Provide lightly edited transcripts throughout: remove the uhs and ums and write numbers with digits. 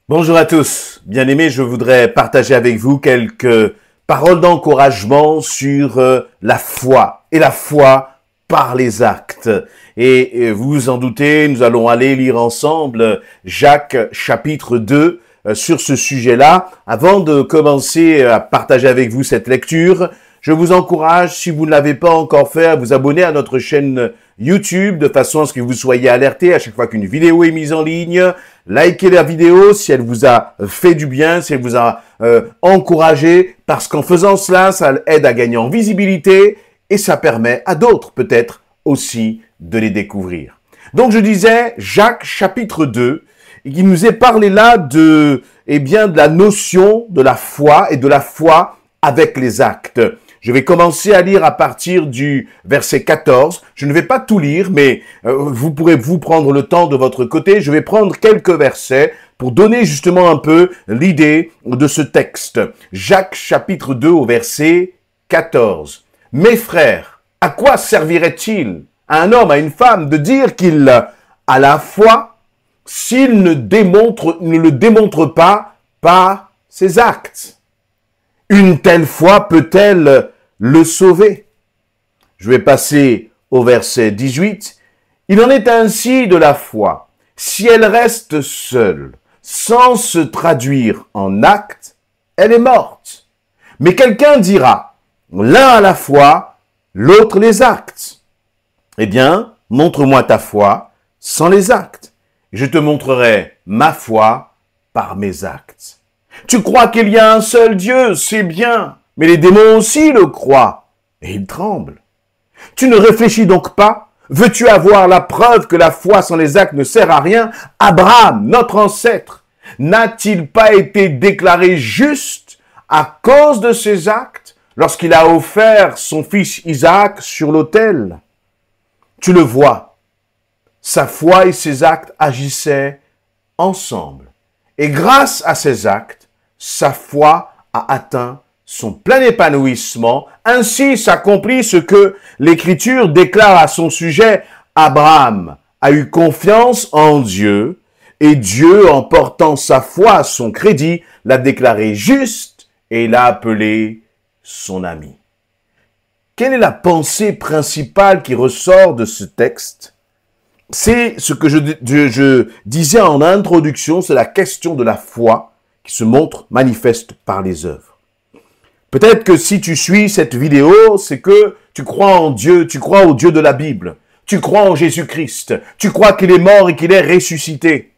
Bonjour à tous, bien-aimés, je voudrais partager avec vous quelques paroles d'encouragement sur la foi, et la foi par les actes. Et vous vous en doutez, nous allons aller lire ensemble Jacques chapitre 2 sur ce sujet-là. Avant de commencer à partager avec vous cette lecture, je vous encourage, si vous ne l'avez pas encore fait, à vous abonner à notre chaîne YouTube, de façon à ce que vous soyez alertés à chaque fois qu'une vidéo est mise en ligne. Likez la vidéo si elle vous a fait du bien, si elle vous a encouragé, parce qu'en faisant cela, ça aide à gagner en visibilité et ça permet à d'autres peut-être aussi de les découvrir. Donc je disais, Jacques chapitre 2, il nous est parlé là de la notion de la foi et de la foi avec les actes. Je vais commencer à lire à partir du verset 14. Je ne vais pas tout lire, mais vous pourrez vous prendre le temps de votre côté. Je vais prendre quelques versets pour donner justement un peu l'idée de ce texte. Jacques chapitre 2 au verset 14. « Mes frères, à quoi servirait-il à un homme, à une femme, de dire qu'il a la foi s'il ne le démontre pas par ses actes? Une telle foi peut-elle le sauver? » Je vais passer au verset 18. « Il en est ainsi de la foi. Si elle reste seule, sans se traduire en actes, elle est morte. Mais quelqu'un dira, l'un a la foi, l'autre les actes. Eh bien, montre-moi ta foi sans les actes. Je te montrerai ma foi par mes actes. Tu crois qu'il y a un seul Dieu, c'est bien, mais les démons aussi le croient, et ils tremblent. Tu ne réfléchis donc pas? Veux-tu avoir la preuve que la foi sans les actes ne sert à rien? Abraham, notre ancêtre, n'a-t-il pas été déclaré juste à cause de ses actes lorsqu'il a offert son fils Isaac sur l'autel? Tu le vois, sa foi et ses actes agissaient ensemble. Et grâce à ces actes, sa foi a atteint son plein épanouissement. Ainsi s'accomplit ce que l'Écriture déclare à son sujet. Abraham a eu confiance en Dieu, et Dieu, en portant sa foi à son crédit, l'a déclaré juste et l'a appelé son ami. Quelle est la pensée principale qui ressort de ce texte? C'est ce que je disais en introduction, c'est la question de la foi qui se montre manifeste par les œuvres. Peut-être que si tu suis cette vidéo, c'est que tu crois en Dieu, tu crois au Dieu de la Bible, tu crois en Jésus-Christ, tu crois qu'il est mort et qu'il est ressuscité.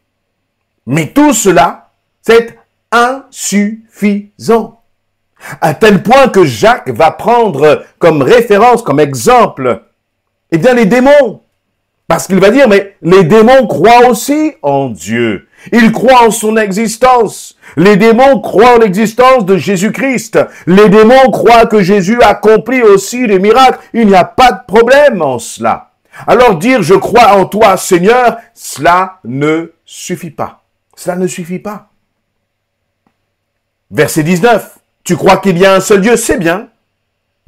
Mais tout cela, c'est insuffisant. À tel point que Jacques va prendre comme référence, comme exemple, eh bien les démons. Parce qu'il va dire, mais les démons croient aussi en Dieu. Ils croient en son existence. Les démons croient en l'existence de Jésus-Christ. Les démons croient que Jésus accomplit aussi les miracles. Il n'y a pas de problème en cela. Alors dire, je crois en toi, Seigneur, cela ne suffit pas. Cela ne suffit pas. Verset 19. Tu crois qu'il y a un seul Dieu, c'est bien.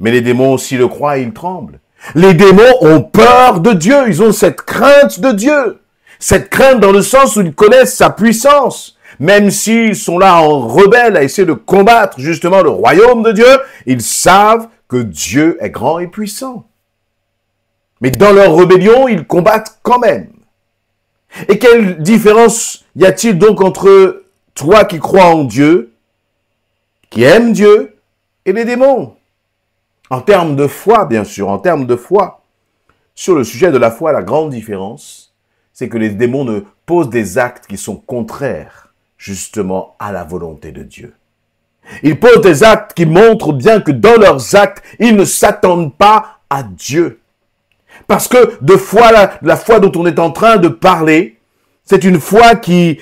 Mais les démons aussi le croient et ils tremblent. Les démons ont peur de Dieu, ils ont cette crainte de Dieu. Cette crainte dans le sens où ils connaissent sa puissance. Même s'ils sont là en rebelle à essayer de combattre justement le royaume de Dieu, ils savent que Dieu est grand et puissant. Mais dans leur rébellion, ils combattent quand même. Et quelle différence y a-t-il donc entre toi qui crois en Dieu, qui aime Dieu, et les démons? En termes de foi, bien sûr, en termes de foi. Sur le sujet de la foi, la grande différence, c'est que les démons ne posent des actes qui sont contraires, justement, à la volonté de Dieu. Ils posent des actes qui montrent bien que dans leurs actes, ils ne s'attendent pas à Dieu. Parce que de foi, la foi dont on est en train de parler, c'est une foi qui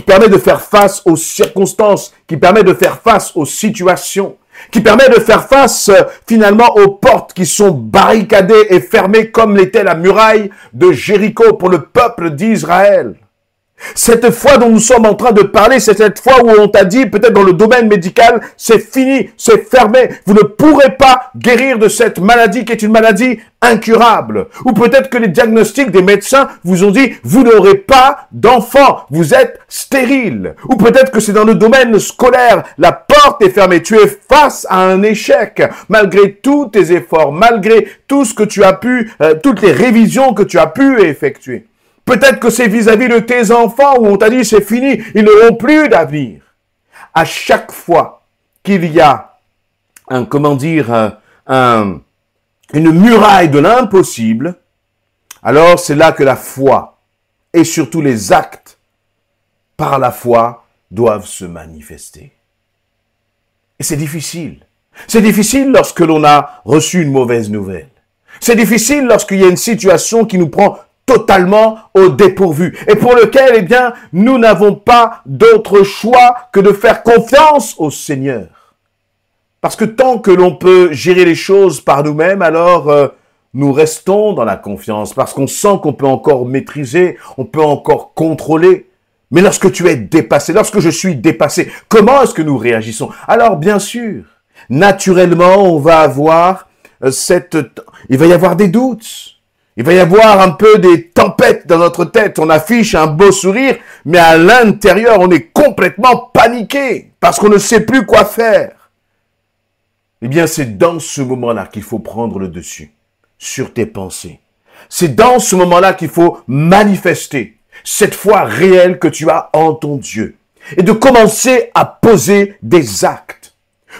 permet de faire face aux circonstances, qui permet de faire face aux situations, qui permet de faire face finalement aux portes qui sont barricadées et fermées comme l'était la muraille de Jéricho pour le peuple d'Israël. Cette foi dont nous sommes en train de parler, c'est cette foi où on t'a dit, peut-être dans le domaine médical, c'est fini, c'est fermé. Vous ne pourrez pas guérir de cette maladie qui est une maladie incurable. Ou peut-être que les diagnostics des médecins vous ont dit, vous n'aurez pas d'enfant, vous êtes stérile. Ou peut-être que c'est dans le domaine scolaire, la porte est fermée, tu es face à un échec, malgré tous tes efforts, malgré tout ce que tu as pu, toutes les révisions que tu as pu effectuer. Peut-être que c'est vis-à-vis de tes enfants où on t'a dit c'est fini, ils n'auront plus d'avenir. À chaque fois qu'il y a une muraille de l'impossible, alors c'est là que la foi et surtout les actes par la foi doivent se manifester. Et c'est difficile. C'est difficile lorsque l'on a reçu une mauvaise nouvelle. C'est difficile lorsqu'il y a une situation qui nous prend totalement au dépourvu et pour lequel, eh bien, nous n'avons pas d'autre choix que de faire confiance au Seigneur. Parce que tant que l'on peut gérer les choses par nous-mêmes, alors nous restons dans la confiance parce qu'on sent qu'on peut encore maîtriser, on peut encore contrôler. Mais lorsque tu es dépassé, lorsque je suis dépassé, comment est-ce que nous réagissons? Alors, bien sûr, naturellement, on va avoir il va y avoir des doutes. Il va y avoir un peu des tempêtes dans notre tête. On affiche un beau sourire, mais à l'intérieur, on est complètement paniqué parce qu'on ne sait plus quoi faire. Eh bien, c'est dans ce moment-là qu'il faut prendre le dessus sur tes pensées. C'est dans ce moment-là qu'il faut manifester cette foi réelle que tu as en ton Dieu et de commencer à poser des actes.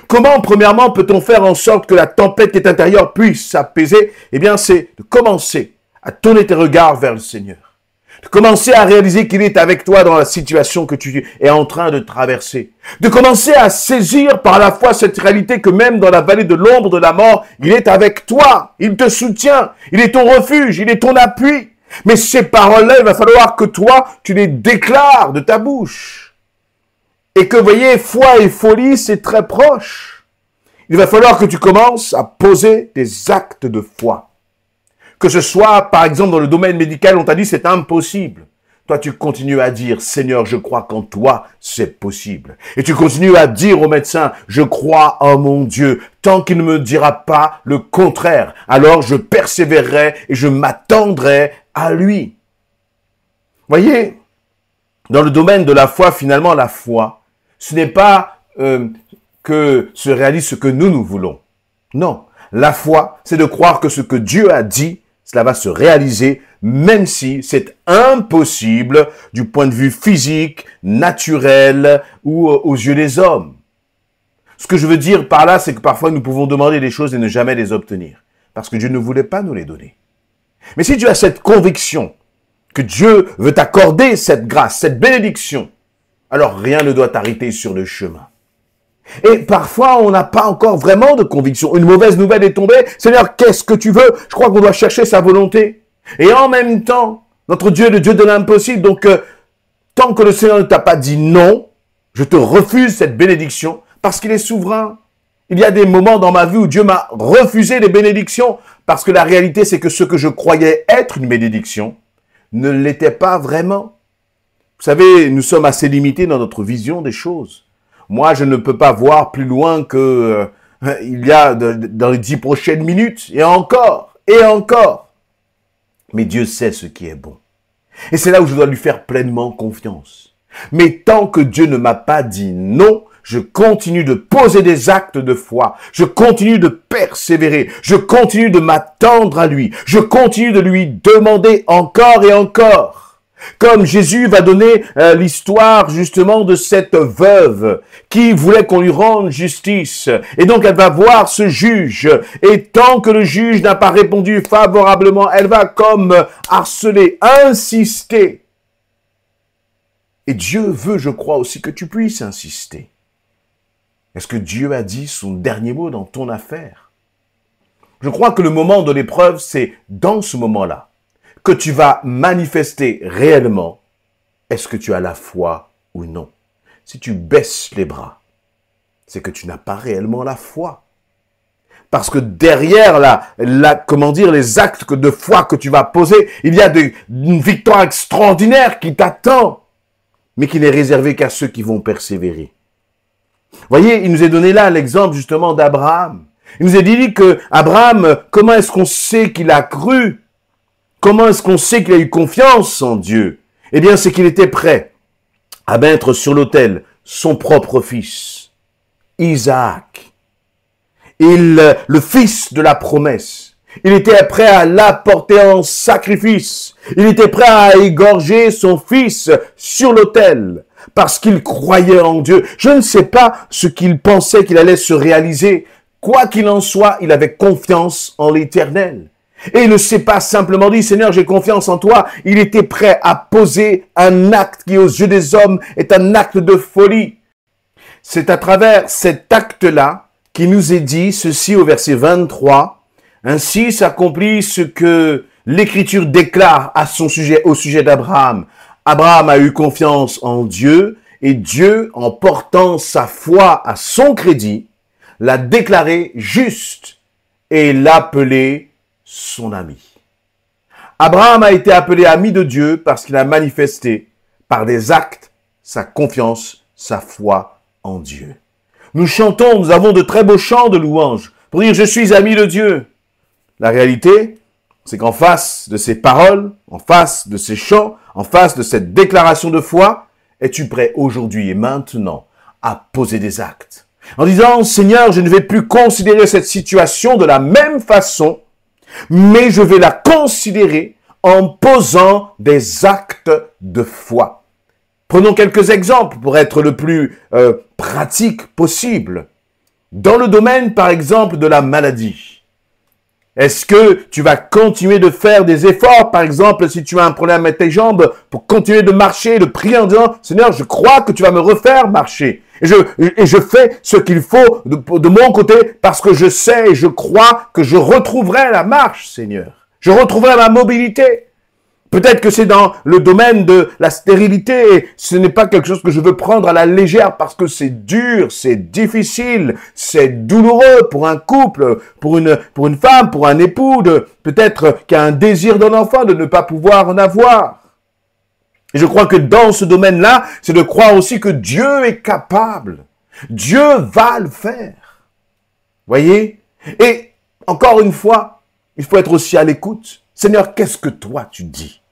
Comment, premièrement, peut-on faire en sorte que la tempête qui est intérieure puisse s'apaiser? Eh bien, c'est de commencer à tourner tes regards vers le Seigneur. De commencer à réaliser qu'il est avec toi dans la situation que tu es en train de traverser. De commencer à saisir par la foi cette réalité que même dans la vallée de l'ombre de la mort, il est avec toi. Il te soutient. Il est ton refuge. Il est ton appui. Mais ces paroles-là, il va falloir que toi, tu les déclares de ta bouche. Et que, vous voyez, foi et folie, c'est très proche. Il va falloir que tu commences à poser des actes de foi. Que ce soit, par exemple, dans le domaine médical, on t'a dit c'est impossible. Toi, tu continues à dire, Seigneur, je crois qu'en toi, c'est possible. Et tu continues à dire au médecin, je crois en mon Dieu. Tant qu'il ne me dira pas le contraire, alors je persévérerai et je m'attendrai à lui. Voyez, dans le domaine de la foi, finalement, la foi, ce n'est pas que se réalise ce que nous voulons. Non, la foi, c'est de croire que ce que Dieu a dit, cela va se réaliser, même si c'est impossible du point de vue physique, naturel ou aux yeux des hommes. Ce que je veux dire par là, c'est que parfois nous pouvons demander des choses et ne jamais les obtenir, parce que Dieu ne voulait pas nous les donner. Mais si tu as cette conviction que Dieu veut t'accorder cette grâce, cette bénédiction, alors rien ne doit t'arrêter sur le chemin. Et parfois, on n'a pas encore vraiment de conviction. Une mauvaise nouvelle est tombée. Seigneur, qu'est-ce que tu veux? Je crois qu'on doit chercher sa volonté. Et en même temps, notre Dieu est le Dieu de l'impossible. Donc, tant que le Seigneur ne t'a pas dit non, je te refuse cette bénédiction parce qu'il est souverain. Il y a des moments dans ma vie où Dieu m'a refusé des bénédictions parce que la réalité, c'est que ce que je croyais être une bénédiction ne l'était pas vraiment. Vous savez, nous sommes assez limités dans notre vision des choses. Moi, je ne peux pas voir plus loin que il y a dans les 10 prochaines minutes, et encore, et encore. Mais Dieu sait ce qui est bon. Et c'est là où je dois lui faire pleinement confiance. Mais tant que Dieu ne m'a pas dit non, je continue de poser des actes de foi. Je continue de persévérer. Je continue de m'attendre à lui. Je continue de lui demander encore et encore. Comme Jésus va donner l'histoire justement de cette veuve qui voulait qu'on lui rende justice. Et donc elle va voir ce juge. Et tant que le juge n'a pas répondu favorablement, elle va comme harceler, insister. Et Dieu veut, je crois aussi, que tu puisses insister. Est-ce que Dieu a dit son dernier mot dans ton affaire? Je crois que le moment de l'épreuve, c'est dans ce moment-là que tu vas manifester réellement, est-ce que tu as la foi ou non. Si tu baisses les bras, c'est que tu n'as pas réellement la foi. Parce que derrière les actes de foi que tu vas poser, il y a une victoire extraordinaire qui t'attend. mais qui n'est réservé qu'à ceux qui vont persévérer. Voyez, il nous est donné là l'exemple justement d'Abraham. Il nous est dit que Abraham, comment est-ce qu'on sait qu'il a cru? Comment est-ce qu'on sait qu'il a eu confiance en Dieu? Eh bien, c'est qu'il était prêt à mettre sur l'autel son propre fils, Isaac, le fils de la promesse. Il était prêt à l'apporter en sacrifice. Il était prêt à égorger son fils sur l'autel parce qu'il croyait en Dieu. Je ne sais pas ce qu'il pensait qu'il allait se réaliser. Quoi qu'il en soit, il avait confiance en l'Éternel. Et il ne s'est pas simplement dit, Seigneur, j'ai confiance en toi. Il était prêt à poser un acte qui, aux yeux des hommes, est un acte de folie. C'est à travers cet acte-là qu'il nous est dit ceci au verset 23. Ainsi s'accomplit ce que l'Écriture déclare à son sujet, au sujet d'Abraham. Abraham a eu confiance en Dieu et Dieu, en portant sa foi à son crédit, l'a déclaré juste et l'a appelé son ami. Abraham a été appelé ami de Dieu parce qu'il a manifesté par des actes sa confiance, sa foi en Dieu. Nous chantons, nous avons de très beaux chants de louanges pour dire « Je suis ami de Dieu ». La réalité, c'est qu'en face de ces paroles, en face de ces chants, en face de cette déclaration de foi, es-tu prêt aujourd'hui et maintenant à poser des actes? En disant « Seigneur, je ne vais plus considérer cette situation de la même façon, mais je vais la considérer en posant des actes de foi. » Prenons quelques exemples pour être le plus pratique possible. Dans le domaine, par exemple, de la maladie, est-ce que tu vas continuer de faire des efforts, par exemple, si tu as un problème avec tes jambes, pour continuer de marcher, de prier en disant « Seigneur, je crois que tu vas me refaire marcher. » Et je fais ce qu'il faut de mon côté parce que je sais et je crois que je retrouverai la marche, Seigneur. Je retrouverai ma mobilité. Peut-être que c'est dans le domaine de la stérilité et ce n'est pas quelque chose que je veux prendre à la légère parce que c'est dur, c'est difficile, c'est douloureux pour un couple, pour une femme, pour un époux, peut-être qui a un désir d'un enfant, de ne pas pouvoir en avoir. Et je crois que dans ce domaine-là, c'est de croire aussi que Dieu est capable. Dieu va le faire. Voyez? Et encore une fois, il faut être aussi à l'écoute. Seigneur, qu'est-ce que toi tu dis?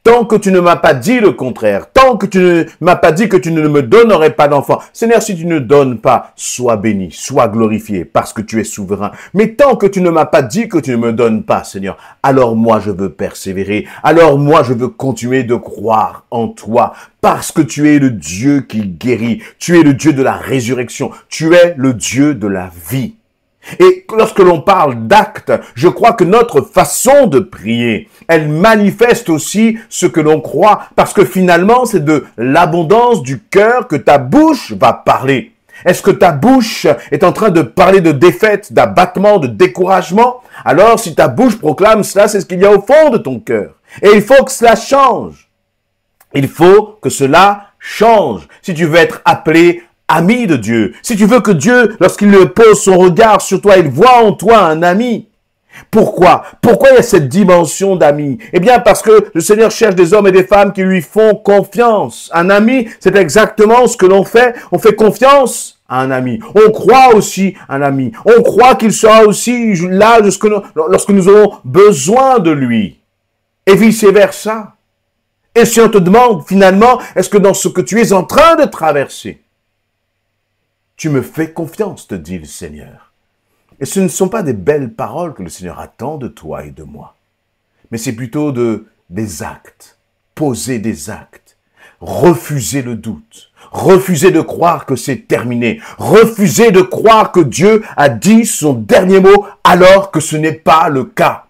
Tant que tu ne m'as pas dit le contraire, tant que tu ne m'as pas dit que tu ne me donnerais pas d'enfant, Seigneur, si tu ne donnes pas, sois béni, sois glorifié, parce que tu es souverain. Mais tant que tu ne m'as pas dit que tu ne me donnes pas, Seigneur, alors moi je veux persévérer, alors moi je veux continuer de croire en toi, parce que tu es le Dieu qui guérit, tu es le Dieu de la résurrection, tu es le Dieu de la vie. Et lorsque l'on parle d'actes, je crois que notre façon de prier, elle manifeste aussi ce que l'on croit, parce que finalement, c'est de l'abondance du cœur que ta bouche va parler. Est-ce que ta bouche est en train de parler de défaite, d'abattement, de découragement? Alors, si ta bouche proclame cela, c'est ce qu'il y a au fond de ton cœur. Et il faut que cela change. Il faut que cela change. Si tu veux être appelé ami de Dieu, si tu veux que Dieu, lorsqu'il pose son regard sur toi, il voit en toi un ami. Pourquoi? Pourquoi il y a cette dimension d'ami? Eh bien, parce que le Seigneur cherche des hommes et des femmes qui lui font confiance. Un ami, c'est exactement ce que l'on fait. On fait confiance à un ami. On croit aussi à un ami. On croit qu'il sera aussi là lorsque nous aurons besoin de lui. Et vice-versa. Et si on te demande finalement, est-ce que dans ce que tu es en train de traverser, tu me fais confiance, te dit le Seigneur. Et ce ne sont pas des belles paroles que le Seigneur attend de toi et de moi, mais c'est plutôt des actes, poser des actes, refuser le doute, refuser de croire que c'est terminé, refuser de croire que Dieu a dit son dernier mot alors que ce n'est pas le cas.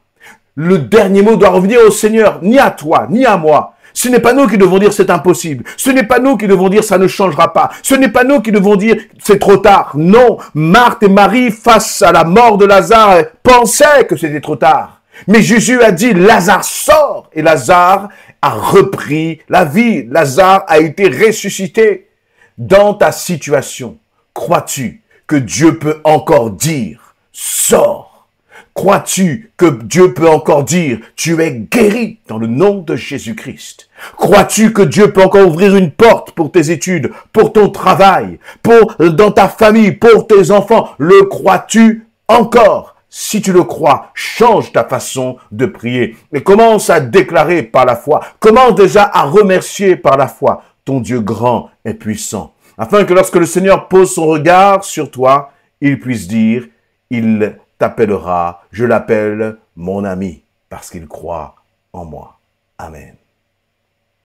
Le dernier mot doit revenir au Seigneur, ni à toi, ni à moi. Ce n'est pas nous qui devons dire c'est impossible. Ce n'est pas nous qui devons dire ça ne changera pas. Ce n'est pas nous qui devons dire c'est trop tard. Non, Marthe et Marie, face à la mort de Lazare, pensaient que c'était trop tard. Mais Jésus a dit Lazare sort et Lazare a repris la vie. Lazare a été ressuscité. Dans ta situation, crois-tu que Dieu peut encore dire sors? Crois-tu que Dieu peut encore dire, tu es guéri dans le nom de Jésus-Christ? Crois-tu que Dieu peut encore ouvrir une porte pour tes études, pour ton travail, dans ta famille, pour tes enfants? Le crois-tu encore? Si tu le crois, change ta façon de prier et commence à déclarer par la foi. Commence déjà à remercier par la foi ton Dieu grand et puissant, afin que lorsque le Seigneur pose son regard sur toi, il puisse dire, il t'appellera, je l'appelle mon ami, parce qu'il croit en moi. Amen.